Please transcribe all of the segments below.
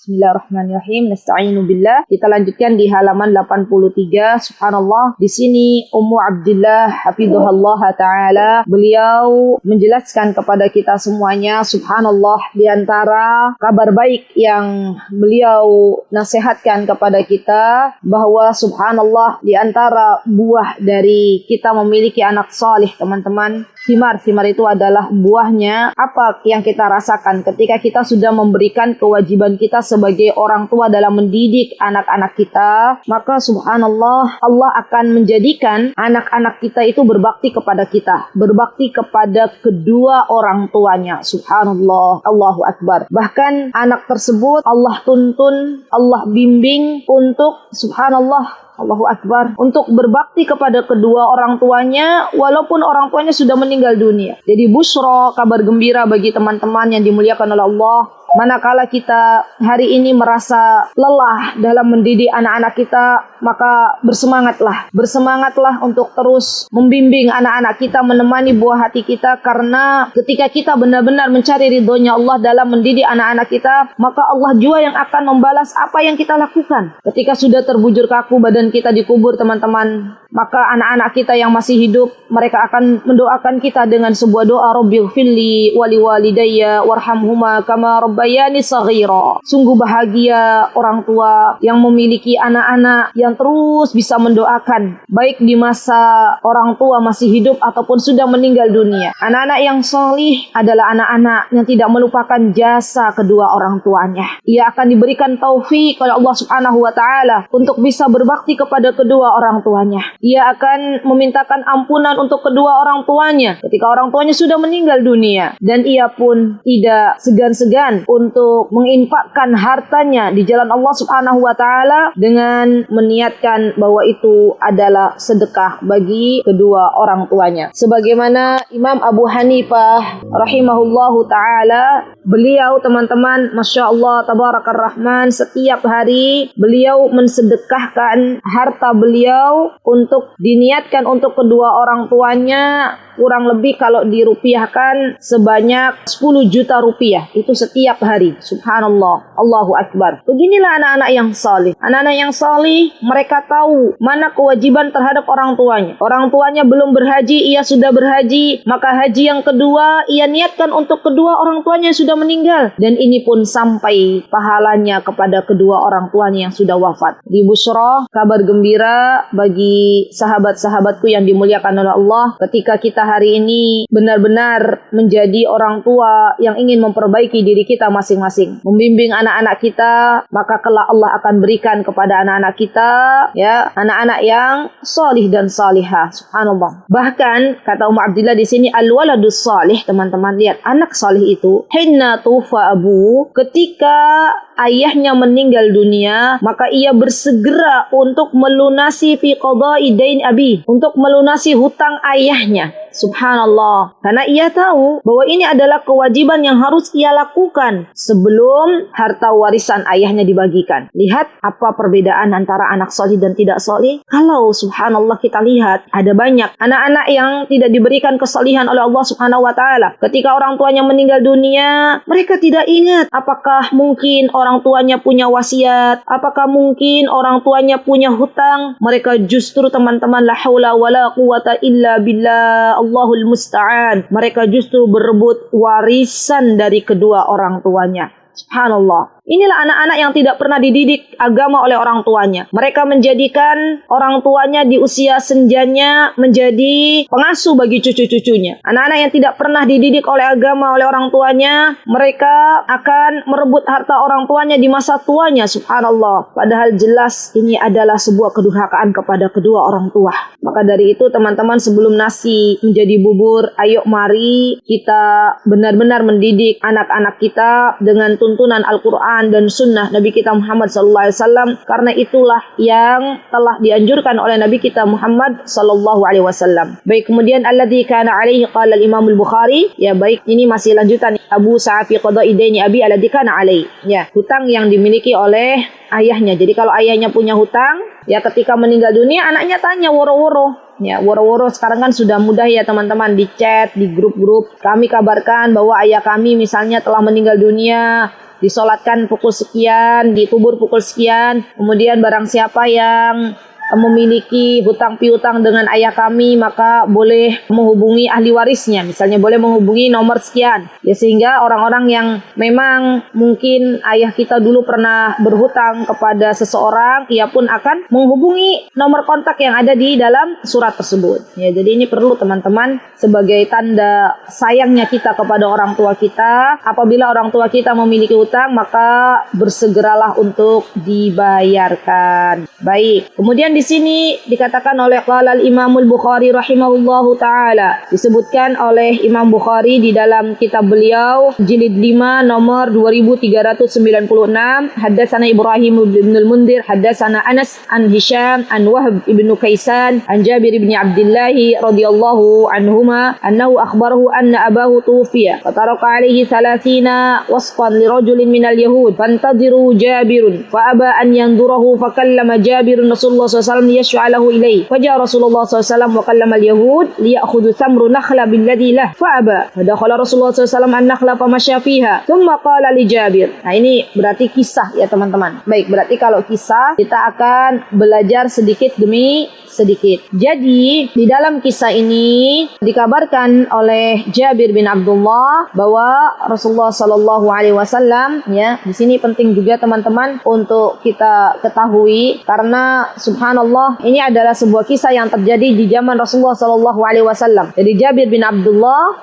Bismillahirrahmanirrahim. Nasta'inu billah. Kita lanjutkan di halaman 83. Subhanallah. Di sini Ummu Abdillah hafizahullah taala, beliau menjelaskan kepada kita semuanya, subhanallah, di antara kabar baik yang beliau nasihatkan kepada kita bahwa subhanallah di antara buah dari kita memiliki anak salih, teman-teman. Thimar itu adalah buahnya apa yang kita rasakan ketika kita sudah memberikan kewajiban kita sebagai orang tua dalam mendidik anak-anak kita, maka subhanallah Allah akan menjadikan anak-anak kita itu berbakti kepada kita, berbakti kepada kedua orang tuanya. Subhanallah, Allahu Akbar. Bahkan anak tersebut Allah tuntun, Allah bimbing untuk subhanallah, Allahu Akbar, untuk berbakti kepada kedua orang tuanya walaupun orang tuanya sudah meninggal dunia. Jadi busyra, kabar gembira bagi teman-teman yang dimuliakan oleh Allah. Manakala kita hari ini merasa lelah dalam mendidik anak-anak kita, maka bersemangatlah untuk terus membimbing anak-anak kita, menemani buah hati kita, karena ketika kita benar-benar mencari ridhonya Allah dalam mendidik anak-anak kita, maka Allah juga yang akan membalas apa yang kita lakukan. Ketika sudah terbujur kaku badan kita dikubur, teman-teman, maka anak-anak kita yang masih hidup, mereka akan mendoakan kita dengan sebuah doa, Rabbighfirli wa liwalidayya warhamhuma kama rabbayani shaghira. Sungguh bahagia orang tua yang memiliki anak-anak yang terus bisa mendoakan, baik di masa orang tua masih hidup ataupun sudah meninggal dunia. Anak-anak yang salih adalah anak-anak yang tidak melupakan jasa kedua orang tuanya. Ia akan diberikan taufik oleh Allah Subhanahu wa taala untuk bisa berbakti kepada kedua orang tuanya. Ia akan memintakan ampunan untuk kedua orang tuanya ketika orang tuanya sudah meninggal dunia, dan ia pun tidak segan-segan untuk menginfakkan hartanya di jalan Allah Subhanahu wa taala dengan meniatkan bahwa itu adalah sedekah bagi kedua orang tuanya. Sebagaimana Imam Abu Hanifah rahimahullahu taala, beliau, teman-teman, Masya Allah, Tabarakar Rahman, setiap hari beliau mensedekahkan harta beliau untuk diniatkan untuk kedua orang tuanya, kurang lebih kalau dirupiahkan sebanyak 10 juta rupiah. Itu setiap hari. Subhanallah, Allahu Akbar. Beginilah anak-anak yang salih. Anak-anak yang salih, mereka tahu mana kewajiban terhadap orang tuanya. Orang tuanya belum berhaji, ia sudah berhaji, maka haji yang kedua ia niatkan untuk kedua orang tuanya yang sudah meninggal, dan ini pun sampai pahalanya kepada kedua orang tuanya yang sudah wafat. Di busyra, kabar gembira bagi sahabat-sahabatku yang dimuliakan oleh Allah, ketika kita hari ini benar-benar menjadi orang tua yang ingin memperbaiki diri kita masing-masing, membimbing anak-anak kita, maka kelak Allah akan berikan kepada anak-anak kita, ya, anak-anak yang salih dan salihah. Subhanallah. Bahkan kata Ummu Abdillah di sini, al-waladus salih, teman-teman, lihat, anak salih itu hinna tufa abu, ketika ayahnya meninggal dunia, maka ia bersegera untuk melunasi fi qada'i dain abi, untuk melunasi hutang ayahnya. Subhanallah. Karena ia tahu bahwa ini adalah kewajiban yang harus ia lakukan sebelum harta warisan ayahnya dibagikan. Lihat apa perbedaan antara anak solih dan tidak solih. Kalau subhanallah kita lihat, ada banyak anak-anak yang tidak diberikan kesolihan oleh Allah Subhanahu wa taala. Ketika orang tuanya meninggal dunia, mereka tidak ingat apakah mungkin orang tuanya punya wasiat, apakah mungkin orang tuanya punya hutang. Mereka justru, teman-teman, la haula wala quwata illa billah, Allahul musta'an, mereka justru berebut warisan dari kedua orang tuanya. Subhanallah. Inilah anak-anak yang tidak pernah dididik agama oleh orang tuanya. Mereka menjadikan orang tuanya di usia senjanya menjadi pengasuh bagi cucu-cucunya. Anak-anak yang tidak pernah dididik oleh agama oleh orang tuanya, mereka akan merebut harta orang tuanya di masa tuanya. Subhanallah. Padahal jelas ini adalah sebuah kedurhakaan kepada kedua orang tua. Maka dari itu, teman-teman, sebelum nasi menjadi bubur, ayo mari kita benar-benar mendidik anak-anak kita dengan tuntunan Al-Quran dan sunnah Nabi kita Muhammad SAW, karena itulah yang telah dianjurkan oleh Nabi kita Muhammad SAW. Baik, kemudian alladzi kana alaihi qala al-Imam al-Bukhari, ya baik, ini masih lanjutan Abu Sa'fi qada'i daini abi alladzi kana alaihi, ya, hutang yang dimiliki oleh ayahnya. Jadi kalau ayahnya punya hutang, ya ketika meninggal dunia anaknya tanya woro-woro. Ya, woro-woro sekarang kan sudah mudah ya teman-teman, di chat, di grup-grup. Kami kabarkan bahwa ayah kami misalnya telah meninggal dunia. disolatkan pukul sekian, dikubur pukul sekian. Kemudian barang siapa yang memiliki hutang piutang dengan ayah kami, maka boleh menghubungi ahli warisnya, misalnya boleh menghubungi nomor sekian, ya, sehingga orang-orang yang memang mungkin ayah kita dulu pernah berhutang kepada seseorang, ia pun akan menghubungi nomor kontak yang ada di dalam surat tersebut, ya. Jadi ini perlu teman-teman sebagai tanda sayangnya kita kepada orang tua kita. Apabila orang tua kita memiliki hutang, maka bersegeralah untuk dibayarkan. Baik, kemudian di sini dikatakan oleh qala al-Imam al-Bukhari rahimahullahu taala, disebutkan oleh Imam Bukhari di dalam kitab beliau jilid 5 nomor 2396, haddatsana Ibrahim bin al-Mundhir haddatsana Anas an Hisham an Wahb ibn Kaisan an Jabir ibn Abdullah radhiyallahu anhuma annahu akhbarahu anna abahu tuwfiya fa taraka alayhi 30 wasfan li rajulin min al-yahud fantadhiru Jabirun fa aba an yandurahu fa kallama Jabirun Rasulullah SAW liyashfa'a lahu ilayhi. Faja'a Rasulullah SAW wa kallama al-yahud liya'khudhu thamru nakhla billadhi lah fa'aba. Fadakhala Rasulullah SAW an-nakhla famasya fiha. Thumma qala li Jabir. Nah, ini berarti kisah ya teman-teman. Baik, berarti kalau kisah kita akan belajar sedikit demi sedikit. Jadi di dalam kisah ini dikabarkan oleh Jabir bin Abdullah bahwa Rasulullah Shallallahu Alaihi Wasallam, ya, di sini penting juga teman-teman untuk kita ketahui, karena subhanallah ini adalah sebuah kisah yang terjadi di zaman Rasulullah Shallallahu Alaihi Wasallam. Jadi Jabir bin Abdullah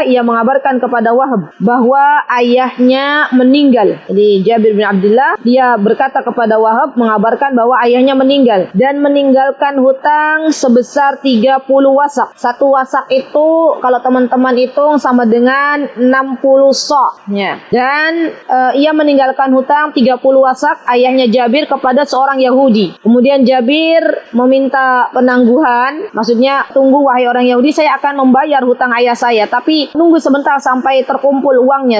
ia mengabarkan kepada Wahb bahwa ayahnya meninggal. Jadi Jabir bin Abdullah dia berkata kepada Wahb, mengabarkan bahwa ayahnya meninggal dan meninggalkan hutang sebesar 30 wasak. Satu wasak itu kalau teman-teman hitung sama dengan 60 sok, ya. Dan ia meninggalkan hutang 30 wasak ayahnya Jabir kepada seorang Yahudi. Kemudian Jabir meminta penangguhan, maksudnya tunggu wahai orang Yahudi, saya akan membayar hutang ayah saya, tapi nunggu sebentar sampai terkumpul uangnya,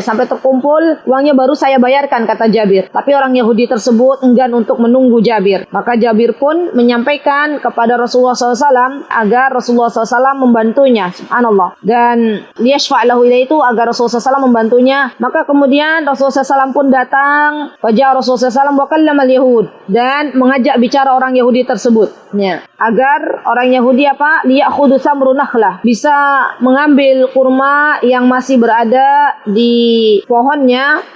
baru saya bayarkan, kata Jabir. Tapi orang Yahudi tersebut enggan untuk menunggu Jabir. Maka Jabir pun menyampaikan kepada Rasulullah SAW agar Rasulullah SAW membantunya, subhanallah, dan liyashfa'lahu ilaihi, itu agar Rasulullah SAW membantunya. Maka kemudian Rasulullah SAW pun datang, wajah Rasulullah SAW wa kallama al-yahud, dan mengajak bicara orang Yahudi tersebut, ya, agar orang Yahudi liya'khudhu thamru nakhlah, bisa mengambil kurma yang masih berada di pohonnya,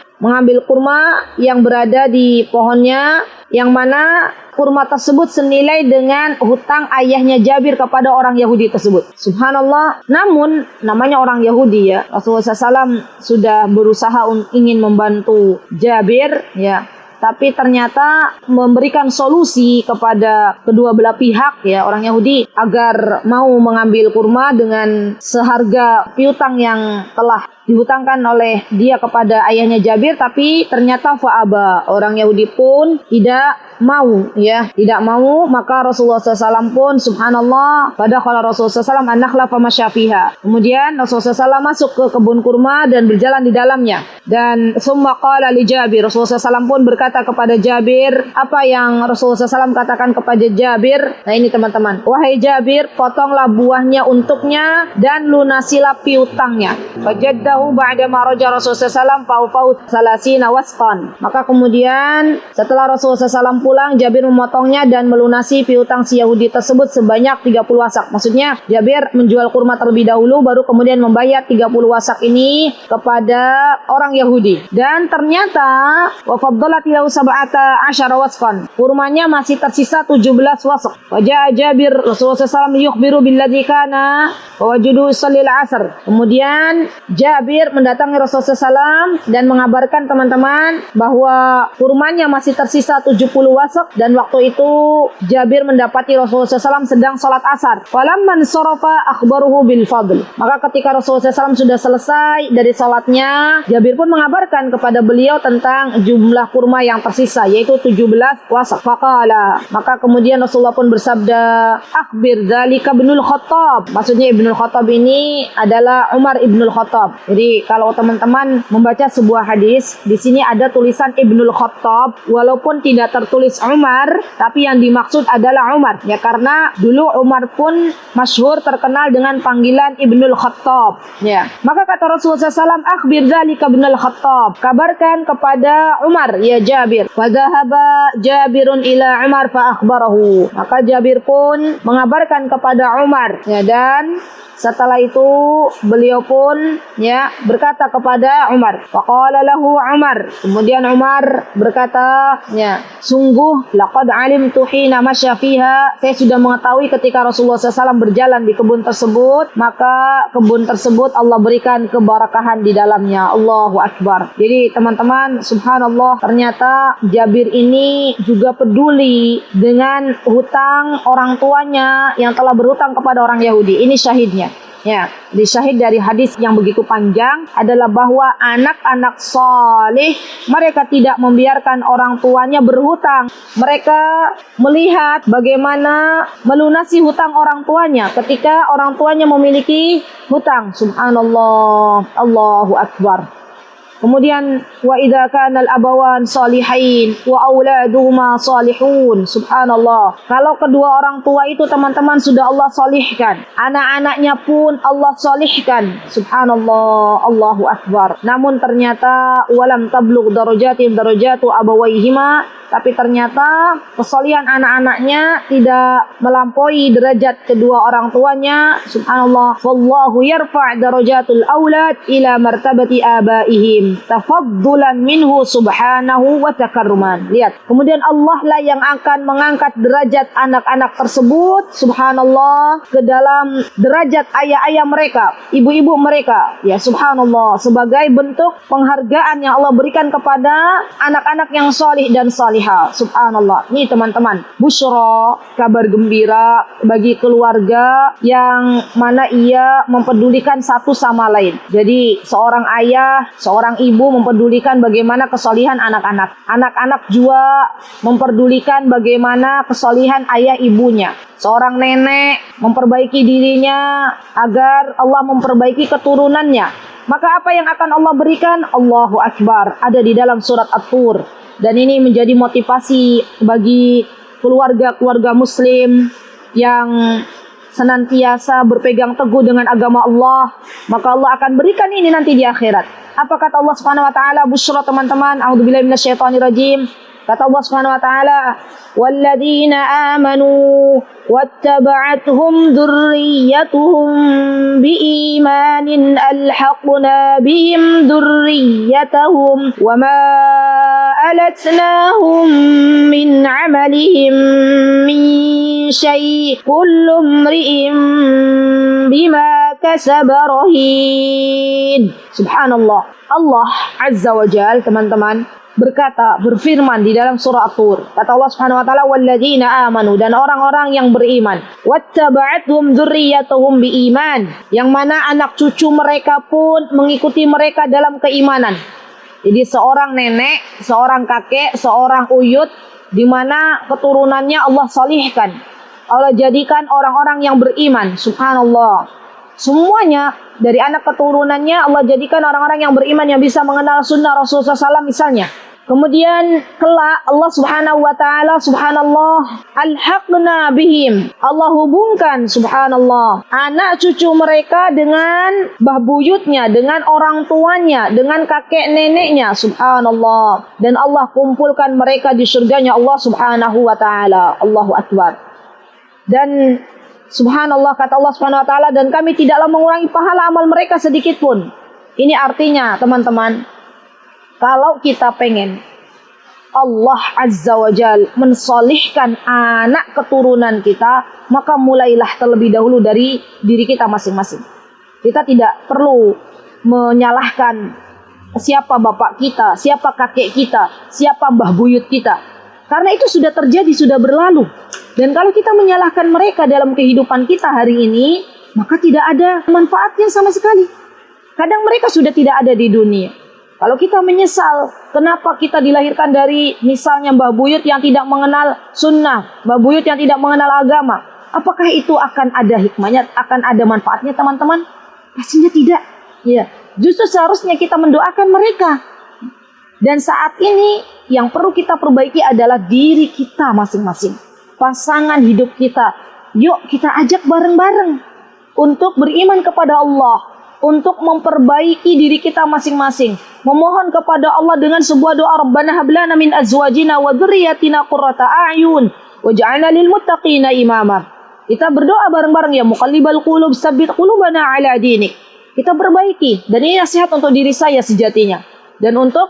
yang mana kurma tersebut senilai dengan hutang ayahnya Jabir kepada orang Yahudi tersebut. Subhanallah. Namun namanya orang Yahudi, ya, Rasulullah SAW sudah berusaha ingin membantu Jabir, ya, tapi ternyata memberikan solusi kepada kedua belah pihak, ya, orang Yahudi agar mau mengambil kurma dengan seharga piutang yang telah dihutangkan oleh dia kepada ayahnya Jabir, tapi ternyata fa'aba, orang Yahudi pun tidak mau, maka Rasulullah SAW pun subhanallah, pada kalau Rasulullah SAW an-nakhla famasya fiha, kemudian Rasulullah SAW masuk ke kebun kurma dan berjalan di dalamnya, dan summa qala li Jabir, Rasulullah SAW pun berkata kepada Jabir, apa yang Rasulullah SAW katakan kepada Jabir? Nah ini teman-teman, wahai Jabir, potonglah buahnya untuknya dan lunasilah piutangnya. Fajaddahu ba'da ma raja Rasulullah SAW fa'u salasina wasqan. Maka kemudian setelah Rasulullah SAW pulang, Jabir memotongnya dan melunasi piutang si Yahudi tersebut sebanyak 30 wasak. Maksudnya Jabir menjual kurma terlebih dahulu, baru kemudian membayar 30 wasak ini kepada orang Yahudi. Dan ternyata wa faddalat lahu sab'ata asyara wasqan, kurmanya masih tersisa 17 wasak. Wajah Jabir Rasulullah SAW yukhbiru billadzi kana wa wajudu sallil asr. Kemudian Jabir mendatangi Rasulullah SAW dan mengabarkan teman-teman bahwa kurmanya masih tersisa 70 wasak, dan waktu itu Jabir mendapati Rasulullah SAW sedang sholat asar. Falamman sarafa akhbaruhu bil fadl. Maka ketika Rasulullah SAW sudah selesai dari sholatnya, Jabir pun mengabarkan kepada beliau tentang jumlah kurma yang tersisa, yaitu 17 wasak. Faqala, maka kemudian Rasulullah pun bersabda, akhbir dzalika ibnul Khattab. Maksudnya Ibnul Khattab ini adalah Umar ibnul Khattab. Jadi Jadi kalau teman-teman membaca sebuah hadis, di sini ada tulisan Ibnul Khattab, walaupun tidak tertulis Umar, tapi yang dimaksud adalah Umar. Ya, karena dulu Umar pun masyhur terkenal dengan panggilan Ibnul Khattab. Ya. Maka kata Rasulullah SAW, akhbir dzalika Ibnul Khattab, kabarkan kepada Umar ya Jabir. Fadhahaba Jabirun ila Umar fa akhbarahu. Maka Jabir pun mengabarkan kepada Umar. Ya, dan setelah itu beliau pun ya berkata kepada Umar. Faqala lahu Umar. Kemudian Umar berkata, ya, sungguh laqad alimtu hina masya fiha. Saya sudah mengetahui ketika Rasulullah SAW berjalan di kebun tersebut, maka kebun tersebut Allah berikan keberkahan di dalamnya. Allahu Akbar. Jadi teman-teman, subhanallah, ternyata Jabir ini juga peduli dengan hutang orang tuanya yang telah berhutang kepada orang Yahudi. Ini syahidnya. Ya, di syahid dari hadis yang begitu panjang adalah bahwa anak-anak saleh mereka tidak membiarkan orang tuanya berhutang. Mereka melihat bagaimana melunasi hutang orang tuanya ketika orang tuanya memiliki hutang. Subhanallah, Allahu Akbar. Kemudian wa idza kana al-abawan salihain wa auladuhuma salihun. Subhanallah. Kalau kedua orang tua itu teman-teman sudah Allah salihkan, anak-anaknya pun Allah salihkan. Subhanallah, Allahu Akbar. Namun ternyata walam tablugh darajatu abawaihima, tapi ternyata kesalihan anak-anaknya tidak melampaui derajat kedua orang tuanya. Subhanallah. Wallahu yarfa' darajatul aulad ila martabati abaihim tafaddulan minhu subhanahu wa takarruman. Lihat. Kemudian Allah lah yang akan mengangkat derajat anak-anak tersebut, subhanallah, ke dalam derajat ayah-ayah mereka, ibu-ibu mereka. Ya, subhanallah, sebagai bentuk penghargaan yang Allah berikan kepada anak-anak yang salih dan salihah. Subhanallah. Ini teman-teman, busyra, kabar gembira bagi keluarga yang mana ia mempedulikan satu sama lain. Jadi seorang ayah, seorang ibu mempedulikan bagaimana kesolihan anak-anak. Anak-anak juga memperdulikan bagaimana kesolihan ayah ibunya. Seorang nenek memperbaiki dirinya agar Allah memperbaiki keturunannya. Maka apa yang akan Allah berikan? Allahu Akbar. Ada di dalam surat At-Tur. Dan ini menjadi motivasi bagi keluarga-keluarga muslim yang senantiasa berpegang teguh dengan agama Allah. Maka Allah akan berikan ini nanti di akhirat. Apa kata Allah Subhanahu wa taala? Busyra teman-teman. A'udzubillahi minasyaitonirrajim. Kata Allah Subhanahu wa taala, "Walladzina amanu wattaba'athum dzurriyyatuhum biimanin alhaqna bihim dzurriyyatahum wama alatnahum min 'amalihim min syai' kullu imri'in bima kasaba rahin." Subhanallah. Allah Azza wa Jalla, teman-teman, berkata, berfirman di dalam surah At-Tur. Kata Allah Subhanahu wa taala, walladzina amanu, dan orang-orang yang beriman, wattaba'athum dzurriyyatuhum biiman, yang mana anak cucu mereka pun mengikuti mereka dalam keimanan. Jadi seorang nenek, seorang kakek, seorang uyut, di mana keturunannya Allah salihkan. Allah jadikan orang-orang yang beriman. Subhanallah. Semuanya dari anak keturunannya Allah jadikan orang-orang yang beriman yang bisa mengenal sunnah Rasulullah SAW misalnya. Kemudian kelak Allah Subhanahu wa taala, subhanallah, alhaqna bihim. Allah hubungkan, subhanallah, anak cucu mereka dengan mbah buyutnya, dengan orang tuanya, dengan kakek neneknya, subhanallah. Dan Allah kumpulkan mereka di surganya Allah Subhanahu wa taala. Allahu Akbar. Dan subhanallah, kata Allah Subhanahu wa taala, dan kami tidaklah mengurangi pahala amal mereka sedikit pun. Ini artinya, teman-teman, kalau kita pengen Allah Azza wa Jal mensolihkan anak keturunan kita, maka mulailah terlebih dahulu dari diri kita masing-masing. Kita tidak perlu menyalahkan siapa bapak kita, siapa kakek kita, siapa mbah buyut kita. Karena itu sudah terjadi, sudah berlalu. Dan kalau kita menyalahkan mereka dalam kehidupan kita hari ini, maka tidak ada manfaatnya sama sekali. Kadang mereka sudah tidak ada di dunia. Kalau kita menyesal, kenapa kita dilahirkan dari misalnya mbah buyut yang tidak mengenal sunnah, mbah buyut yang tidak mengenal agama, apakah itu akan ada hikmahnya, akan ada manfaatnya, teman-teman? Pastinya tidak. Ya, Justru seharusnya kita mendoakan mereka. Dan saat ini yang perlu kita perbaiki adalah diri kita masing-masing. Pasangan hidup kita. Yuk kita ajak bareng-bareng untuk beriman kepada Allah, untuk memperbaiki diri kita masing-masing, memohon kepada Allah dengan sebuah doa, Rabbana hab lana min azwajina wa dzurriyyatina qurrata a'yun waj'alna lil muttaqina imama. Kita berdoa bareng-bareng, ya muqallibal qulub tsabbit qulubana ala dinik. Kita perbaiki, dan ini nasihat untuk diri saya sejatinya dan untuk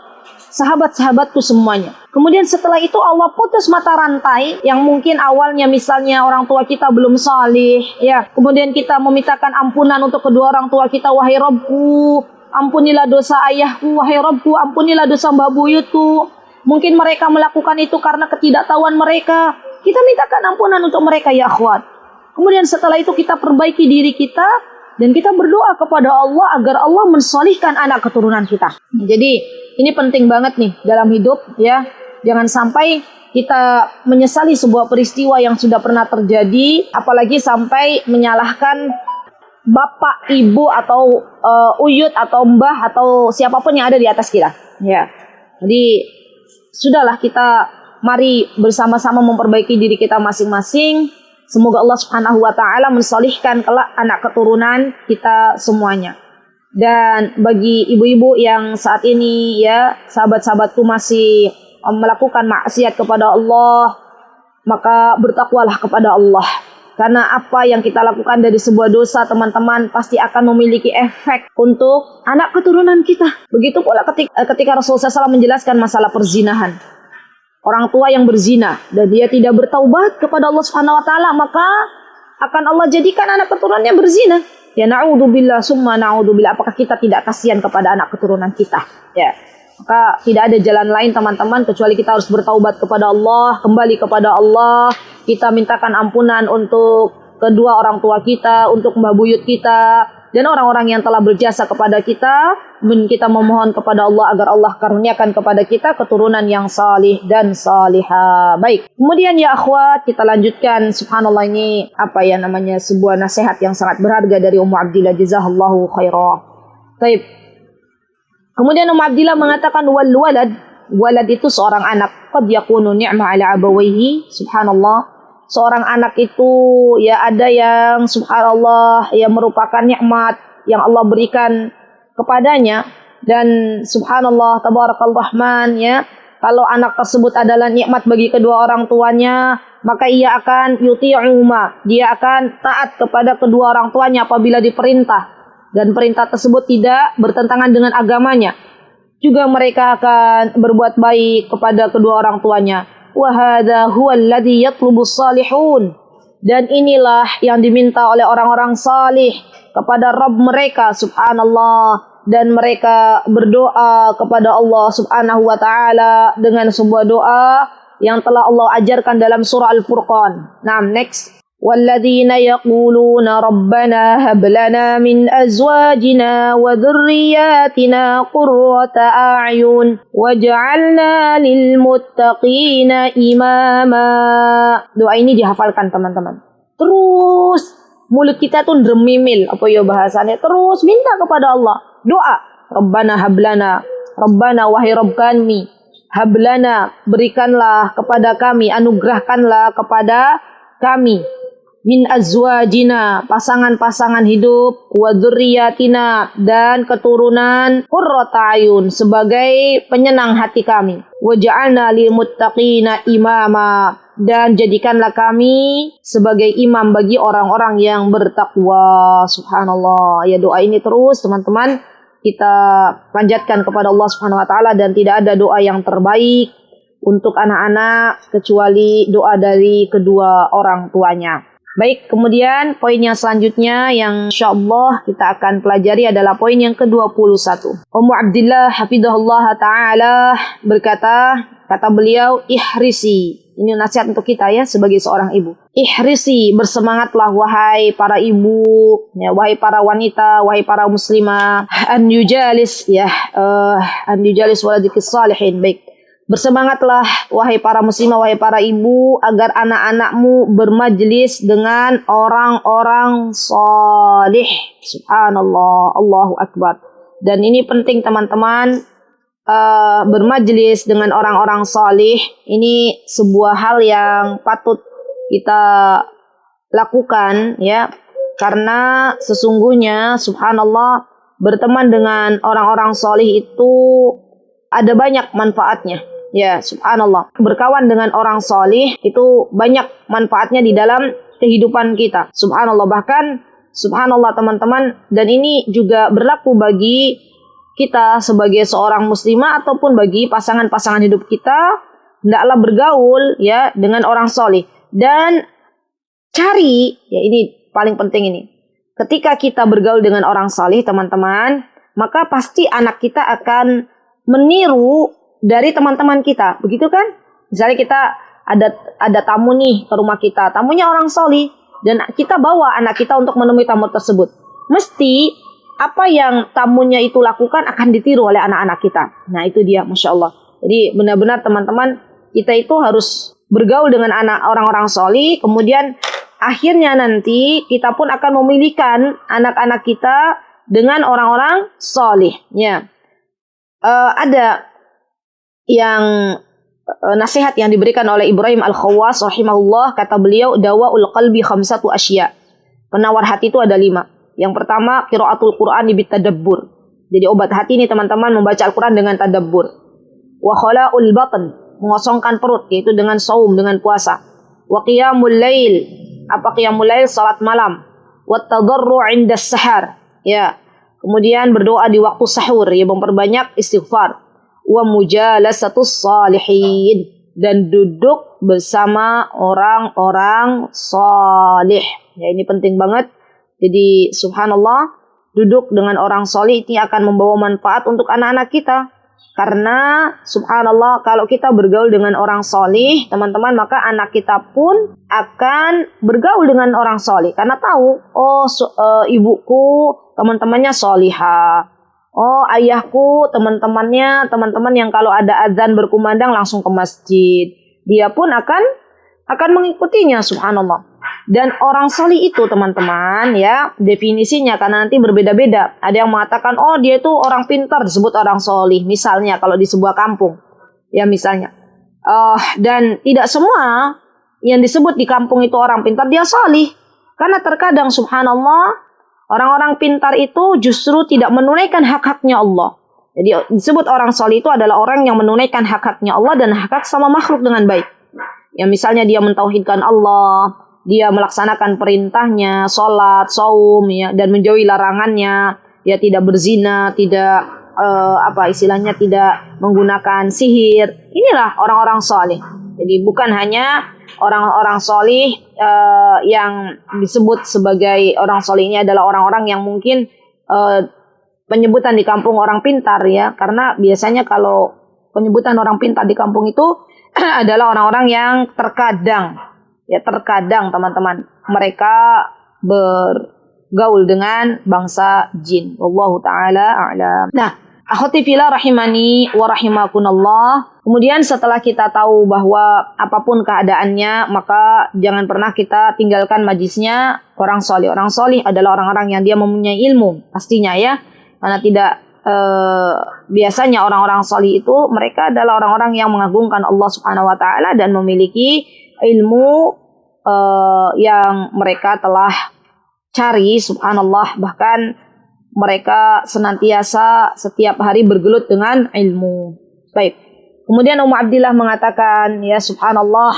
sahabat-sahabatku semuanya. Kemudian setelah itu Allah putus mata rantai yang mungkin awalnya misalnya orang tua kita belum salih, ya. Kemudian kita memintakan ampunan untuk kedua orang tua kita, wahai Rabbku, ampunilah dosa ayahku, wahai Rabbku, ampunilah dosa mbah buyutku. Mungkin mereka melakukan itu karena ketidaktahuan mereka. Kita mintakan ampunan untuk mereka, ya akhwat. Kemudian setelah itu kita perbaiki diri kita dan kita berdoa kepada Allah agar Allah mensolihkan anak keturunan kita. Jadi ini penting banget nih dalam hidup, ya. Jangan sampai kita menyesali sebuah peristiwa yang sudah pernah terjadi, apalagi sampai menyalahkan bapak, ibu, atau uyut, atau mbah, atau siapapun yang ada di atas kita. Ya. Jadi sudahlah, kita mari bersama-sama memperbaiki diri kita masing-masing. Semoga Allah Subhanahu wa taala mensolihkan kelak anak keturunan kita semuanya. Dan bagi ibu-ibu yang saat ini, ya, sahabat-sahabatku masih melakukan maksiat kepada Allah, maka bertakwalah kepada Allah. Karena apa yang kita lakukan dari sebuah dosa, teman-teman, pasti akan memiliki efek untuk anak keturunan kita. Begitu pula ketika Rasulullah SAW menjelaskan masalah perzinahan. Orang tua yang berzina dan dia tidak bertaubat kepada Allah Subhanahu wa taala, maka akan Allah jadikan anak keturunannya berzina. Ya, na'udzubillah summa na'udzubillah. Apakah kita tidak kasihan kepada anak keturunan kita? Ya. Maka tidak ada jalan lain, teman-teman, kecuali kita harus bertaubat kepada Allah, kembali kepada Allah. Kita mintakan ampunan untuk kedua orang tua kita, untuk mbah buyut kita, dan orang-orang yang telah berjasa kepada kita. Kita memohon kepada Allah agar Allah karuniakan kepada kita keturunan yang salih dan salihah. Baik. Kemudian ya akhwat, kita lanjutkan. Subhanallah, ini sebuah nasihat yang sangat berharga dari Ummu Abdillah, jazakallahu khairah. Baik. Kemudian Ummu Abdillah mengatakan wal walad itu seorang anak. Qad yakunu ni'mah ala abawayhi. Subhanallah. Seorang anak itu, ya, ada yang subhanallah, ya, merupakan nikmat yang Allah berikan kepadanya, dan subhanallah tabarakallah rahman, ya, kalau anak tersebut adalah nikmat bagi kedua orang tuanya, maka ia akan yuti'uma, dia akan taat kepada kedua orang tuanya apabila diperintah, dan perintah tersebut tidak bertentangan dengan agamanya. Juga mereka akan berbuat baik kepada kedua orang tuanya. Wa hadza huwa alladhi yatlubu salihun, dan inilah yang diminta oleh orang-orang salih kepada Rabb mereka, subhanallah, dan mereka berdoa kepada Allah Subhanahu wa taala dengan sebuah doa yang telah Allah ajarkan dalam surah Al-Furqan. Nah, next. وَالَّذِينَ يَقُولُونَ رَبَّنَا هَبْ لَنَا مِنْ أَزْوَاجِنَا وَذُرِّيَّاتِنَا قُرَّةَ أَعْيُنٍ وَاجْعَلْنَا لِلْمُتَّقِينَ إِمَامًا. Doa ini dihafalkan, teman-teman. Terus mulut kita tuh dremimil, apa ya bahasanya? Terus minta kepada Allah. Doa. Rabbana hablana. Rabbana, wahai Rabb kami. Hablana, berikanlah kepada kami, anugerahkanlah kepada kami, min azwajina, pasangan-pasangan hidup, wa dzurriyyatina, dan keturunan, qurrata ayun, sebagai penyenang hati kami, waj'alna lil muttaqina imama, dan jadikanlah kami sebagai imam bagi orang-orang yang bertakwa. Subhanallah. Ya, doa ini terus, teman-teman, kita panjatkan kepada Allah Subhanahu wa taala, dan tidak ada doa yang terbaik untuk anak-anak kecuali doa dari kedua orang tuanya. Baik, kemudian poin yang selanjutnya yang insyaallah kita akan pelajari adalah poin yang ke-21. Ummu Abdillah hafizahullah taala berkata, kata beliau, ihrisi. Ini nasihat untuk kita, ya, sebagai seorang ibu. Ihrisi, bersemangatlah wahai para ibu, ya, wahai para wanita, wahai para muslimah, an yujalis waladikis salihin. Baik. Bersemangatlah wahai para muslimah, wahai para ibu, agar anak-anakmu bermajlis dengan orang-orang salih. Subhanallah, Allahu Akbar. Dan ini penting teman-teman, bermajlis dengan orang-orang salih ini sebuah hal yang patut kita lakukan ya, karena sesungguhnya subhanallah berteman dengan orang-orang salih itu ada banyak manfaatnya ya, subhanallah. Berkawan dengan orang salih itu banyak manfaatnya di dalam kehidupan kita, subhanallah. Bahkan subhanallah teman-teman, dan ini juga berlaku bagi kita sebagai seorang muslimah ataupun bagi pasangan-pasangan hidup kita, hendaklah bergaul ya dengan orang soleh. Dan cari, ya ini paling penting ini, ketika kita bergaul dengan orang soleh teman-teman, maka pasti anak kita akan meniru dari teman-teman kita, begitu kan? Misalnya kita ada tamu nih ke rumah kita, tamunya orang soleh, dan kita bawa anak kita untuk menemui tamu tersebut, mesti apa yang tamunya itu lakukan akan ditiru oleh anak-anak kita. Nah itu dia, Masya Allah. Jadi benar-benar teman-teman, kita itu harus bergaul dengan orang-orang solih. Kemudian akhirnya nanti kita pun akan memilihkan anak-anak kita dengan orang-orang solih. Ya. Ada yang nasihat yang diberikan oleh Ibrahim Al-Khawwas rahimahullah. Kata beliau, dawa'ul qalbi khamsatu asya. Penawar hati itu ada 5. Yang pertama, qiraatul Qur'an bitadabbur. Jadi obat hati ini teman-teman, membaca Al-Quran dengan tadabbur. Wa khala'ul batn, mengosongkan perut, yaitu dengan saum, dengan puasa. Wa qiyamul lail, apa qiyamul lail? Salat malam. Wa tadarru' 'inda sahar, ya. Kemudian berdoa di waktu sahur, ya, memperbanyak istighfar. Wa mujalasatus salihin, dan duduk bersama orang-orang salih. Ya, ini penting banget. Jadi subhanallah, duduk dengan orang soleh ini akan membawa manfaat untuk anak-anak kita. Karena subhanallah, kalau kita bergaul dengan orang soleh teman-teman, maka anak kita pun akan bergaul dengan orang soleh. Karena tahu, ibuku teman-temannya solihah. Oh, ayahku teman-teman yang kalau ada azan berkumandang langsung ke masjid. Dia pun akan mengikutinya, subhanallah. Dan orang solih itu teman-teman ya, definisinya karena nanti berbeda-beda. Ada yang mengatakan, oh dia itu orang pintar, disebut orang solih. Misalnya kalau di sebuah kampung, ya misalnya. Dan tidak semua yang disebut di kampung itu orang pintar, dia solih. Karena terkadang subhanallah, orang-orang pintar itu justru tidak menunaikan hak-haknya Allah. Jadi disebut orang solih itu adalah orang yang menunaikan hak-haknya Allah dan hak-hak sama makhluk dengan baik. Ya misalnya dia mentauhidkan Allah, dia melaksanakan perintahnya, sholat, saum, ya, dan menjauhi larangannya, ya tidak berzina, tidak tidak menggunakan sihir. Inilah orang-orang soleh. Jadi bukan hanya orang-orang soleh yang disebut sebagai orang soleh ini adalah orang-orang yang mungkin penyebutan di kampung orang pintar ya, karena biasanya kalau penyebutan orang pintar di kampung itu adalah orang-orang yang terkadang teman-teman mereka bergaul dengan bangsa jin. Wallahu taala a'lam. Nah, akhwati fillah rahimani wa rahimakumullah. Kemudian setelah kita tahu bahwa apapun keadaannya, maka jangan pernah kita tinggalkan majlisnya orang solih. Orang solih adalah orang-orang yang dia mempunyai ilmu pastinya ya. Karena tidak biasanya orang-orang solih itu mereka adalah orang-orang yang mengagungkan Allah Subhanahu wa taala dan memiliki ilmu yang mereka telah cari, subhanallah. Bahkan mereka senantiasa setiap hari bergelut dengan ilmu. Baik. Kemudian Ummu Abdillah mengatakan, ya subhanallah,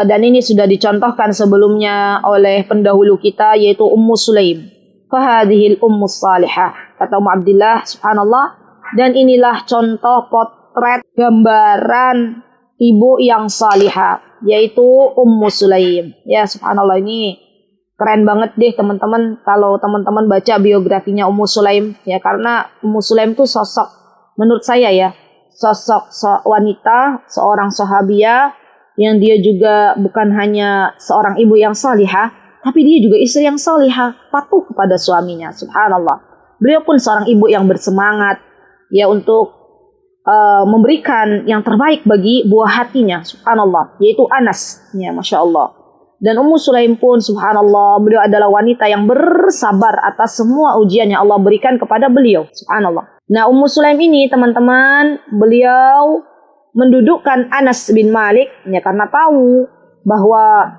dan ini sudah dicontohkan sebelumnya oleh pendahulu kita, yaitu Ummu Sulaim. Fahadhil ummu salihah. Kata Ummu Abdillah, subhanallah, dan inilah contoh potret gambaran ibu yang salihah, yaitu Ummu Sulaim. Ya subhanallah, ini keren banget deh teman-teman kalau teman-teman baca biografinya Ummu Sulaim ya, karena Ummu Sulaim itu sosok, menurut saya ya, sosok wanita, seorang sahabiah yang dia juga bukan hanya seorang ibu yang salihah, tapi dia juga istri yang salihah, patuh kepada suaminya. Subhanallah. Beliau pun seorang ibu yang bersemangat ya untuk memberikan yang terbaik bagi buah hatinya. Subhanallah, yaitu Anas. Ya, masya Allah. Dan Ummu Sulaim pun subhanallah, beliau adalah wanita yang bersabar atas semua ujian yang Allah berikan kepada beliau. Subhanallah. Nah, Ummu Sulaim ini teman-teman, beliau mendudukkan Anas bin Malik ya, karena tahu bahwa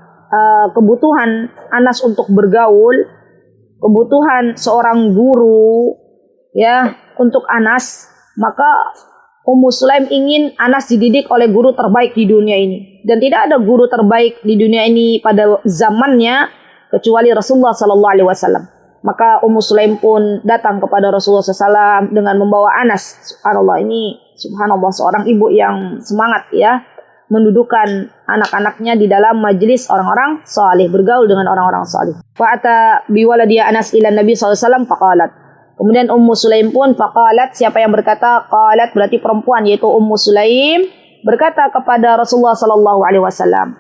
kebutuhan Anas untuk bergaul, kebutuhan seorang guru ya untuk Anas, maka Ummu Sulaim ingin Anas dididik oleh guru terbaik di dunia ini. Dan tidak ada guru terbaik di dunia ini pada zamannya kecuali Rasulullah sallallahu alaihi wasallam. Maka Ummu Sulaim pun datang kepada Rasulullah SAW dengan membawa Anas. Subhanallah, ini subhanallah seorang ibu yang semangat ya, mendudukan anak-anaknya di dalam majelis orang-orang salih, bergaul dengan orang-orang salih. Fa'ata biwaladiya Anas ila Nabi sallallahu alaihi wasallam faqalat. Kemudian Ummu Sulaim pun faqalat, siapa yang berkata? Qalat berarti perempuan, yaitu Ummu Sulaim berkata kepada Rasulullah sallallahu alaihi wasallam,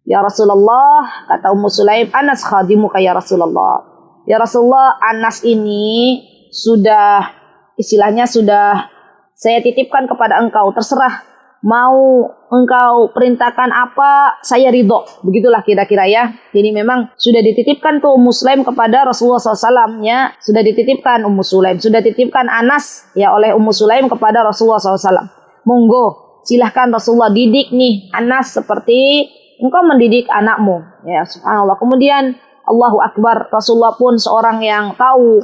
"Ya Rasulullah," kata Ummu Sulaim, "Anas khadimuka ya Rasulullah." Ya Rasulullah, Anas ini sudah istilahnya sudah saya titipkan kepada engkau, terserah mau engkau perintahkan apa, saya ridho. Begitulah kira-kira ya. Jadi memang sudah dititipkan tuh Ummu Sulaim kepada Rasulullah SAW ya. Sudah dititipkan Ummu Sulaim, sudah dititipkan Anas ya oleh Ummu Sulaim kepada Rasulullah SAW. Monggo, silahkan Rasulullah didik nih Anas seperti engkau mendidik anakmu. Ya subhanallah. Kemudian Allahu Akbar, Rasulullah pun seorang yang tahu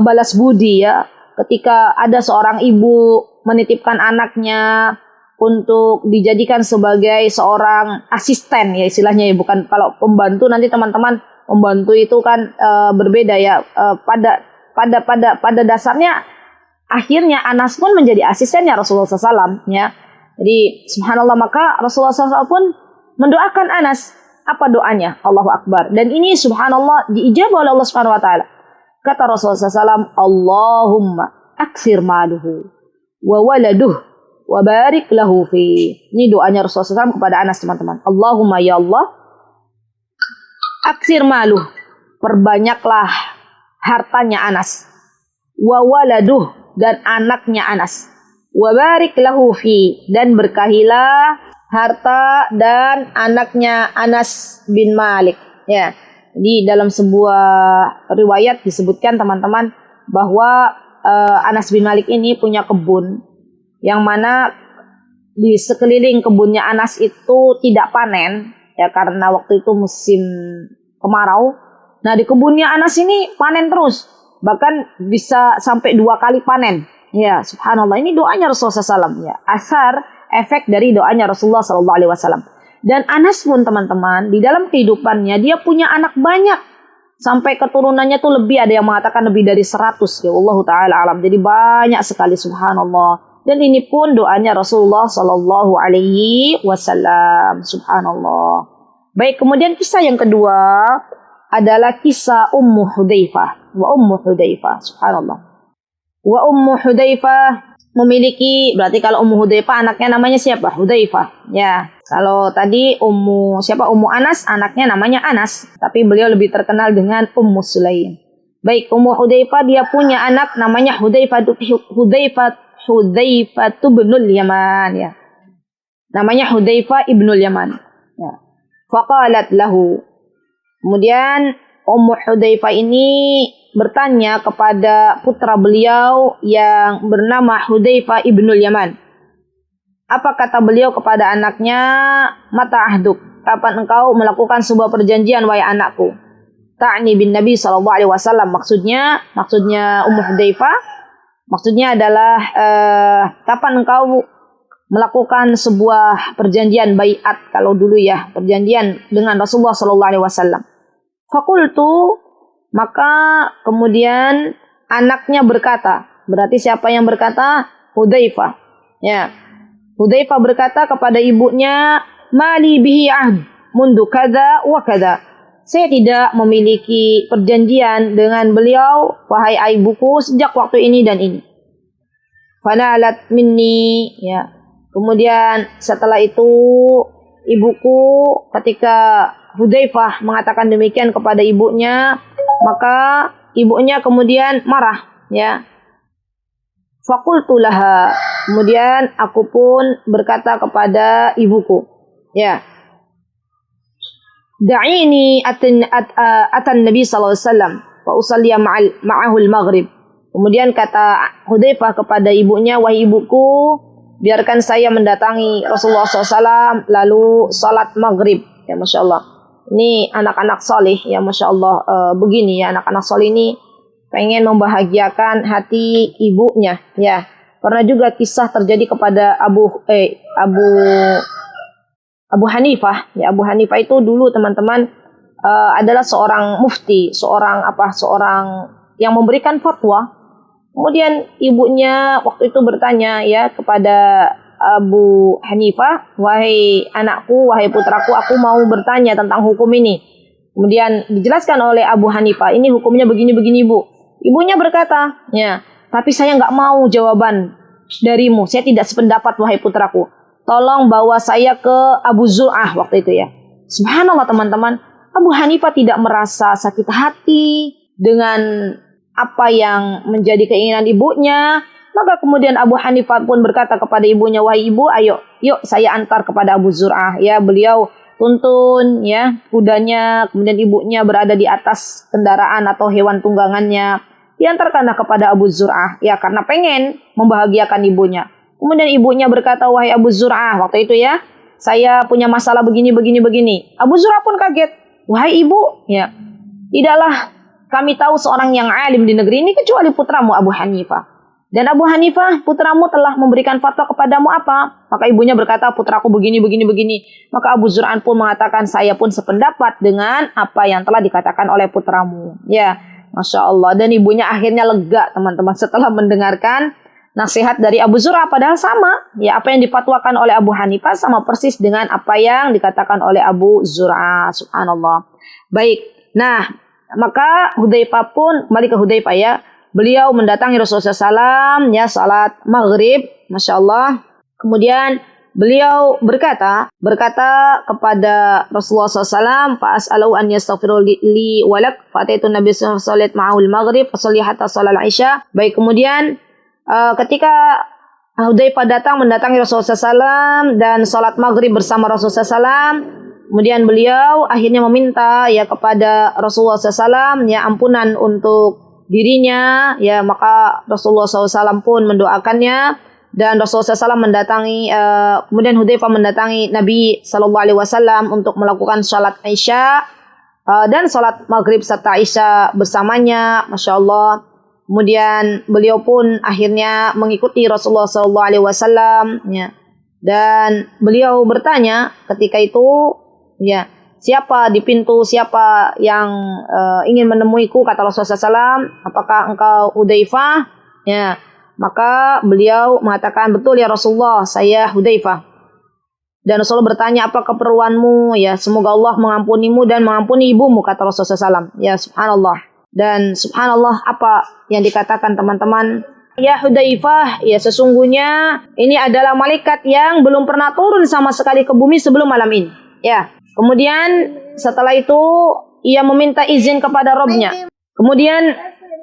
balas budi ya. Ketika ada seorang ibu menitipkan anaknya untuk dijadikan sebagai seorang asisten ya istilahnya ya, bukan kalau pembantu. Nanti teman-teman, pembantu itu kan berbeda ya. Pada dasarnya akhirnya Anas pun menjadi asistennya Rasulullah SAW ya. Jadi subhanallah, maka Rasulullah SAW pun mendoakan Anas. Apa doanya? Allahu Akbar. Dan ini subhanallah diijabah oleh Allah Subhanahu wa taala. Kata Rasulullah SAW, "Allahumma aktsir maluhu wa waladuh wa barik lahu fi." Ini doanya Rasulullah SAW kepada Anas, teman-teman. Allahumma ya Allah, aktsir maluh, perbanyaklah hartanya Anas. Wa waladuh, dan anaknya Anas. Wa barik lahu fi, dan berkahilah harta dan anaknya Anas bin Malik ya. Di dalam sebuah riwayat disebutkan teman-teman bahwa Anas bin Malik ini punya kebun yang mana di sekeliling kebunnya Anas itu tidak panen ya, karena waktu itu musim kemarau. Nah, di kebunnya Anas ini panen terus, bahkan bisa sampai 2 kali panen. Ya, subhanallah, ini doanya Rasulullah SAW ya. Efek dari doanya Rasulullah SAW. Dan Anas pun teman-teman, di dalam kehidupannya dia punya anak banyak. Sampai keturunannya tuh lebih, ada yang mengatakan lebih dari 100 ya, Allah Ta'ala alam. Jadi banyak sekali subhanallah. Dan ini pun doanya Rasulullah SAW. Subhanallah. Baik, kemudian kisah yang kedua adalah kisah Ummu Hudzaifah. Wa Ummu Hudzaifah, subhanallah. Wa Ummu Hudzaifah memiliki, berarti kalau Ummu Hudzaifah anaknya namanya siapa? Hudzaifah. Ya, kalau tadi Ummu Anas, anaknya namanya Anas, tapi beliau lebih terkenal dengan Ummu Sulaim. Baik, Ummu Hudzaifah dia punya anak namanya Hudzaifah ibnul Yaman ya. Namanya Hudzaifah ibnul Yaman. Ya. Faqalat lahu. Kemudian Ummu Hudzaifah ini bertanya kepada putra beliau yang bernama Hudzaifah ibnul Yaman. Apa kata beliau kepada anaknya? Mata ahduk, kapan engkau melakukan sebuah perjanjian wahai anakku? Ta'ni bin Nabi SAW. Maksudnya Ummu Hudzaifah, maksudnya adalah kapan engkau melakukan sebuah perjanjian baiat, kalau dulu ya, perjanjian dengan Rasulullah SAW. Fakultu, maka kemudian anaknya berkata, berarti siapa yang berkata? Hudzaifah. Ya. Hudzaifah berkata kepada ibunya, "Mali bihi ahd mundu kada wa kada." Saya tidak memiliki perjanjian dengan beliau, wahai ibuku, sejak waktu ini dan ini. Fanalat minni, ya. Kemudian setelah itu ibuku, ketika Hudzaifah mengatakan demikian kepada ibunya, maka ibunya kemudian marah ya. Fakultu laha, kemudian aku pun berkata kepada ibuku ya, da'ini atan Nabi sallallahu alaihi wasallam wa usalliya ma'ahu al-maghrib. Kemudian kata Hudzaifah kepada ibunya, wahai ibuku, biarkan saya mendatangi Rasulullah SAW lalu salat maghrib. Ya, Masya Allah. Ini anak-anak soleh, ya Masya Allah. Begini ya, anak-anak soleh ini pengen membahagiakan hati ibunya. Ya, pernah juga kisah terjadi kepada Abu Hanifah. Ya, Abu Hanifah itu dulu teman-teman adalah seorang mufti, seorang yang memberikan fatwa. Kemudian ibunya waktu itu bertanya ya kepada Abu Hanifah, wahai anakku, wahai putraku, aku mau bertanya tentang hukum ini. Kemudian dijelaskan oleh Abu Hanifah, ini hukumnya begini-begini Bu. Ibunya berkata, ya, tapi saya nggak mau jawaban darimu, saya tidak sependapat wahai putraku. Tolong bawa saya ke Abu Zur'ah waktu itu ya. Subhanallah teman-teman, Abu Hanifah tidak merasa sakit hati dengan apa yang menjadi keinginan ibunya. Maka kemudian Abu Hanifah pun berkata kepada ibunya, wahai ibu, ayo, yuk saya antar kepada Abu Zur'ah. Ya, beliau tuntun ya kudanya, kemudian ibunya berada di atas kendaraan atau hewan tunggangannya. Diantarkanlah kepada Abu Zur'ah, ya karena pengen membahagiakan ibunya. Kemudian ibunya berkata, wahai Abu Zur'ah, waktu itu ya, saya punya masalah begini. Abu Zur'ah pun kaget, wahai ibu, ya tidaklah kami tahu seorang yang alim di negeri ini kecuali putramu Abu Hanifah. Dan Abu Hanifah, putramu telah memberikan fatwa kepadamu apa? Maka ibunya berkata, putraku begini. Maka Abu Zur'ah pun mengatakan, saya pun sependapat dengan apa yang telah dikatakan oleh putramu. Ya, Masya Allah. Dan ibunya akhirnya lega teman-teman setelah mendengarkan nasihat dari Abu Zur'ah. Padahal sama. Ya, apa yang dipatwakan oleh Abu Hanifah sama persis dengan apa yang dikatakan oleh Abu Zur'ah. Subhanallah. Baik. Nah, maka Hudzaifah pun, kembali ke Hudzaifah ya, beliau mendatangi Rasulullah SAW ya salat maghrib, Masya Allah. Kemudian beliau berkata kepada Rasulullah SAW, fa'as'alahu an yastaghfiru li walak, fa'ataitu Nabi sallallahu alaihi wasallam ma'ahul maghrib, fasalli hatta salal isya. Baik, kemudian ketika Hudzaifah mendatangi Rasulullah SAW dan salat maghrib bersama Rasulullah SAW, kemudian beliau akhirnya meminta ya kepada Rasulullah SAW ya ampunan untuk dirinya, ya maka Rasulullah SAW pun mendoakannya dan Rasulullah SAW kemudian Hudzaifah mendatangi Nabi SAW untuk melakukan salat Isya dan salat maghrib serta Isya bersamanya, Masya Allah. Kemudian beliau pun akhirnya mengikuti Rasulullah SAW ya, dan beliau bertanya ketika itu, ya, siapa di pintu, siapa yang ingin menemuiku, kata Rasulullah SAW, apakah engkau Hudzaifah? Ya, maka beliau mengatakan, betul ya Rasulullah, saya Hudzaifah. Dan Rasulullah bertanya, apa keperluanmu? Ya, semoga Allah mengampunimu dan mengampuni ibumu, kata Rasulullah SAW. Ya, subhanallah. Dan subhanallah, apa yang dikatakan teman-teman? Ya Hudzaifah, ya sesungguhnya ini adalah malaikat yang belum pernah turun sama sekali ke bumi sebelum malam ini. Ya. Kemudian setelah itu ia meminta izin kepada Robnya. Kemudian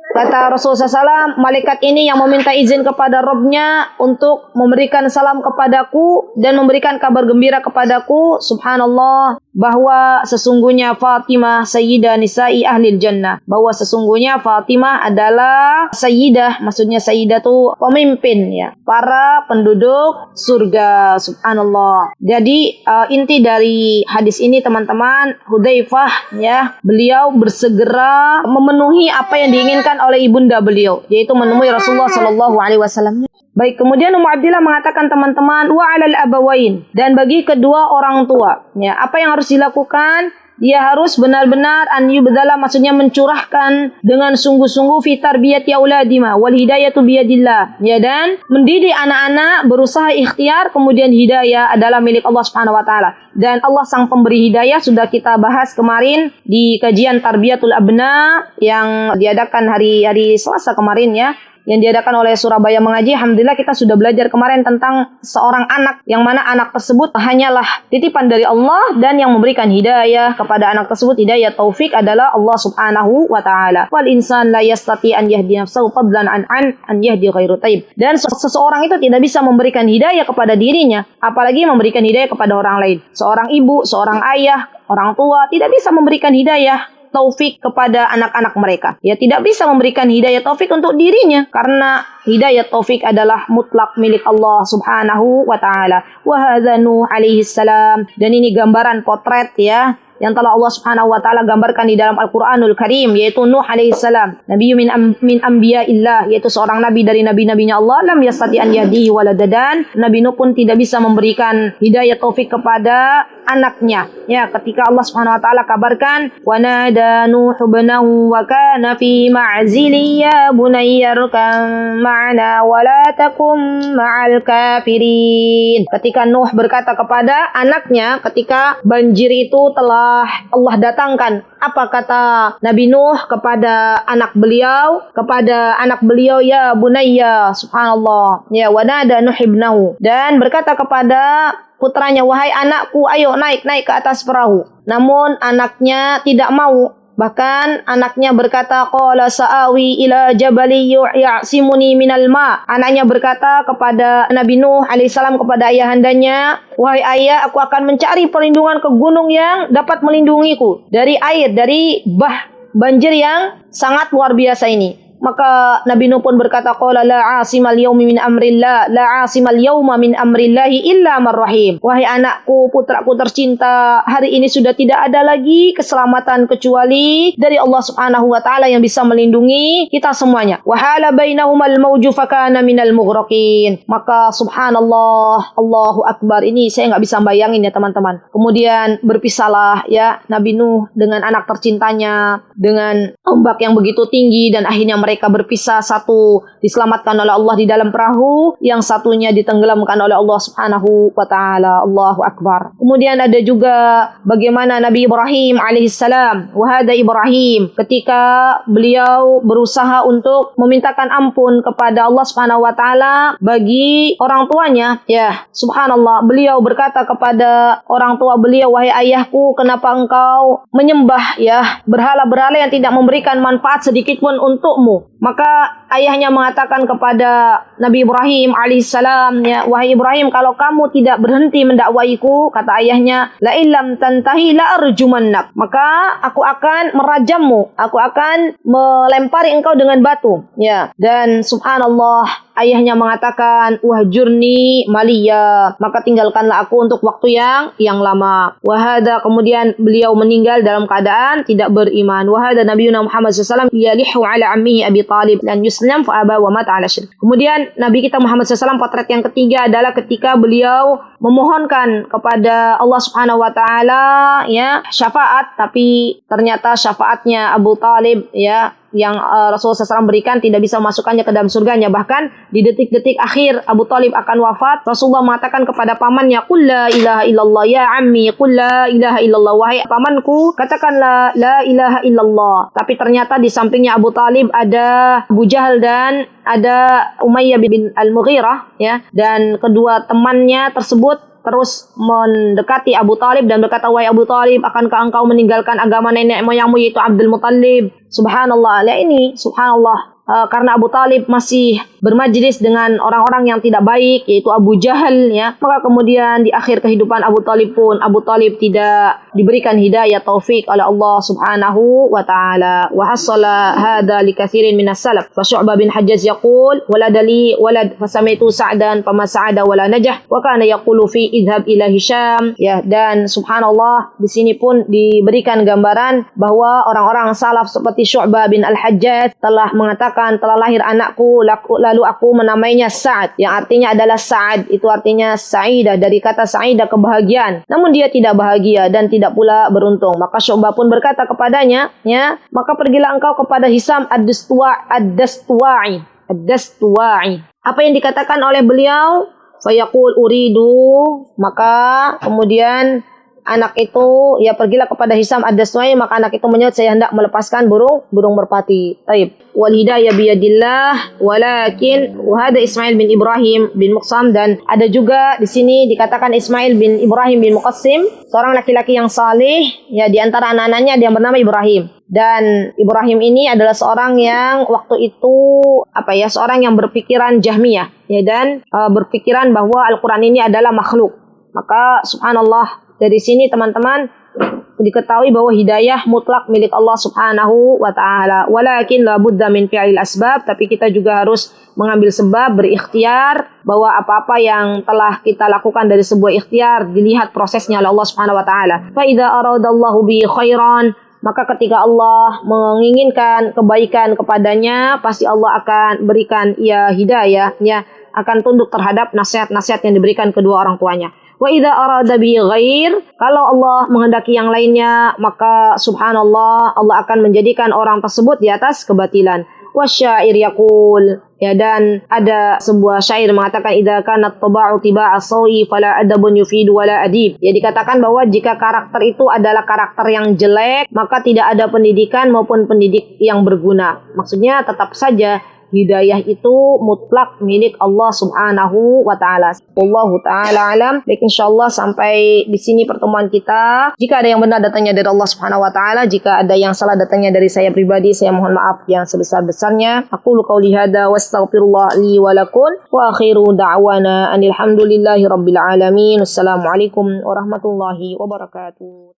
kata Rasulullah SAW, malaikat ini yang meminta izin kepada Robnya untuk memberikan salam kepadaku dan memberikan kabar gembira kepadaku, subhanallah, bahwa sesungguhnya Fatimah sayyidah nisa'i ahlil jannah, bahwa sesungguhnya Fatimah adalah sayyidah, maksudnya sayyidah itu pemimpin ya, para penduduk surga, subhanallah. Jadi inti dari hadis ini teman-teman, Hudzaifah ya, beliau bersegera memenuhi apa yang diinginkan oleh ibunda beliau, yaitu menemui Rasulullah SAW. Baik, kemudian Ummu Abdillah mengatakan teman-teman, wa 'alal abawain, dan bagi kedua orang tua, ya, apa yang harus dilakukan? Dia harus benar-benar an yubdala, maksudnya mencurahkan dengan sungguh-sungguh fi tarbiyati auladima wal hidayatu biyadillah, ya, dan mendidik anak-anak berusaha ikhtiar, kemudian hidayah adalah milik Allah Subhanahu wa taala. Dan Allah sang pemberi hidayah sudah kita bahas kemarin di kajian Tarbiyatul Abna yang diadakan hari Selasa kemarin ya. yang diadakan oleh Surabaya Mengaji. Alhamdulillah kita sudah belajar kemarin tentang seorang anak, yang mana anak tersebut hanyalah titipan dari Allah, dan yang memberikan hidayah kepada anak tersebut, hidayah taufik, adalah Allah Subhanahu wa taala. Wal insan la yastati an yahdi nafsahu fadlan an yahdi ghairu taib. Dan seseorang itu tidak bisa memberikan hidayah kepada dirinya, apalagi memberikan hidayah kepada orang lain. Seorang ibu, seorang ayah, orang tua tidak bisa memberikan hidayah taufik kepada anak-anak mereka. Ya, tidak bisa memberikan hidayah taufik untuk dirinya, karena hidayah taufik adalah mutlak milik Allah Subhanahu wa taala. Wa hadza Nuh alaihi salam, dan ini gambaran potret ya yang telah Allah Subhanahu wa taala gambarkan di dalam Al-Qur'anul Karim, yaitu Nuh alaihi salam, nabi min anbiya'illah, yaitu seorang nabi dari nabi-nabinya Allah. Lam yastati an yahdihi waladadan, Nabi Nuh pun tidak bisa memberikan hidayah taufik kepada anaknya. Ya, ketika Allah Subhanahu wa taala kabarkan, wa nada Nuh ibnahu wa kana fi ma'zili ya bunayya rkam ma'ana wa la takum ma'al kafirin. Ketika Nuh berkata kepada anaknya ketika banjir itu telah Allah datangkan, apa kata Nabi Nuh kepada anak beliau? Kepada anak beliau, ya bunayya, subhanallah, ya, wa nada Nuh ibnahu, dan berkata kepada putranya, wahai anakku, ayo naik ke atas perahu. Namun anaknya tidak mau. Bahkan anaknya berkata, qala sa'awi ila jabali ya'simuni minal ma. Anaknya berkata kepada Nabi Nuh alaihissalam, kepada ayahandanya, wahai ayah, aku akan mencari perlindungan ke gunung yang dapat melindungiku dari air, dari banjir yang sangat luar biasa ini. Maka Nabi Nuh pun berkata, qala la asimal yaumi min amrillah, la asimal yauma min amrillahi illa man rahim. Wahai anakku, putraku tercinta, hari ini sudah tidak ada lagi keselamatan kecuali dari Allah Subhanahu wa taala yang bisa melindungi kita semuanya. Wa hala bainahumal mauju fakana minal mughraqin. Maka subhanallah, Allahu akbar, ini saya enggak bisa bayangin ya teman-teman. Kemudian berpisahlah ya Nabi Nuh dengan anak tercintanya dengan ombak yang begitu tinggi, dan akhirnya mereka berpisah, satu diselamatkan oleh Allah di dalam perahu, yang satunya ditenggelamkan oleh Allah Subhanahu wa taala. Allahu akbar. Kemudian ada juga bagaimana Nabi Ibrahim alaihissalam, wahada Ibrahim, ketika beliau berusaha untuk memintakan ampun kepada Allah Subhanahu wa taala bagi orang tuanya, ya subhanallah, beliau berkata kepada orang tua beliau, wahai ayahku, kenapa engkau menyembah ya berhala-berhala yang tidak memberikan manfaat sedikit pun untukmu? Maka ayahnya mengatakan kepada Nabi Ibrahim alaihissalam, ya, wahai Ibrahim, kalau kamu tidak berhenti mendakwaiku, kata ayahnya, la illam tantahi la arjumannak, maka aku akan merajammu, aku akan melempari engkau dengan batu. Ya, dan subhanallah, ayahnya mengatakan, wahjurni maliya, maka tinggalkanlah aku untuk waktu yang lama. Wahada, kemudian beliau meninggal dalam keadaan tidak beriman. Wahada Nabiuna Muhammad SAW yalihu ala ammihi Abi Talib dan yuslam fa aba wa mata ala syirk. Kemudian Nabi kita Muhammad SAW potret yang ketiga adalah ketika beliau memohonkan kepada Allah Subhanahu wa taala ya syafaat, tapi ternyata syafaatnya Abu Talib ya yang Rasulullah SAW berikan tidak bisa memasukkannya ke dalam surganya. Bahkan di detik-detik akhir Abu Talib akan wafat, Rasulullah mengatakan kepada pamannya, qul la ilaha illallah ya ammi, qul la ilaha illallah, wahai pamanku, katakanlah la ilaha illallah. Tapi ternyata di sampingnya Abu Talib ada Abu Jahal dan ada Umayyah bin Al-Mughirah ya, dan kedua temannya tersebut terus mendekati Abu Talib dan berkata, wahai Abu Talib, akankah engkau meninggalkan agama nenek moyangmu yaitu Abdul Muttalib? Subhanallah, ya ini subhanallah, karena Abu Talib masih bermajlis dengan orang-orang yang tidak baik yaitu Abu Jahal ya, maka kemudian di akhir kehidupan Abu Talib pun Abu Talib tidak diberikan hidayah taufik oleh Allah Subhanahu wa taala. Wa hasala hadza likathirin minas salaf. Fa Syu'bah bin Hajjaj yaqul waladali walad fasamaitu Sa'dan fama sa'ada wala najah wa kana yaqulu fi idhab ila Hisham ya. Dan subhanallah, di sini pun diberikan gambaran bahwa orang-orang salaf seperti Syu'bah bin Al-Hajjaj telah mengatakan, telah lahir anakku lalu aku menamainya Sa'ad, yang artinya adalah Sa'ad, itu artinya Sa'idah, dari kata Sa'idah kebahagiaan, namun dia tidak bahagia dan tidak pula beruntung. Maka Syu'bah pun berkata kepadanya ya, maka pergilah engkau kepada Hisam ad-Dastuwa'i. Apa yang dikatakan oleh beliau? Fayaqul uridu, maka kemudian anak itu, ya pergilah kepada Hisam ad-Dastawai, maka anak itu menjawab, saya hendak melepaskan burung merpati. Taib. Wal hidayah biyadillah, walakin wahada Ismail bin Ibrahim bin Muqsam, dan ada juga di sini dikatakan Ismail bin Ibrahim bin Muqassim, seorang laki-laki yang saleh, ya di antara anak-anaknya dia bernama Ibrahim. Dan Ibrahim ini adalah seorang yang waktu itu seorang yang berpikiran Jahmiyah, ya, dan berpikiran bahwa Al-Qur'an ini adalah makhluk. Maka subhanallah, dari sini teman-teman diketahui bahwa hidayah mutlak milik Allah Subhanahu wa taala. Walakin la budda min fi'il asbab, tapi kita juga harus mengambil sebab, berikhtiar, bahwa apa-apa yang telah kita lakukan dari sebuah ikhtiar dilihat prosesnya oleh Allah Subhanahu wa taala. Fa idza aradallahu bi khairan, maka ketika Allah menginginkan kebaikan kepadanya, pasti Allah akan berikan ia hidayah, ya, akan tunduk terhadap nasihat-nasihat yang diberikan kedua orang tuanya. Wa idza arada bi ghair, kalau Allah menghendaki yang lainnya, maka subhanallah Allah akan menjadikan orang tersebut di atas kebatilan. Wasyair yaqul, ya, dan ada sebuah syair mengatakan idza kanat taba'u tiba'a sawi fala adabun yufidu wala adib. Ya, dikatakan bahwa jika karakter itu adalah karakter yang jelek, maka tidak ada pendidikan maupun pendidik yang berguna. Maksudnya tetap saja hidayah itu mutlak milik Allah Subhanahu wa taala. Wallahu taala alam. Baik, insyaallah sampai di sini pertemuan kita. Jika ada yang benar datangnya dari Allah Subhanahu wa taala, jika ada yang salah datangnya dari saya pribadi, saya mohon maaf yang sebesar-besarnya. Aqulu qauli hadza wastaghfirullah li wa lakum wa akhiru da'wana anil hamdulillahi rabbil alamin. Wassalamualaikum warahmatullahi wabarakatuh.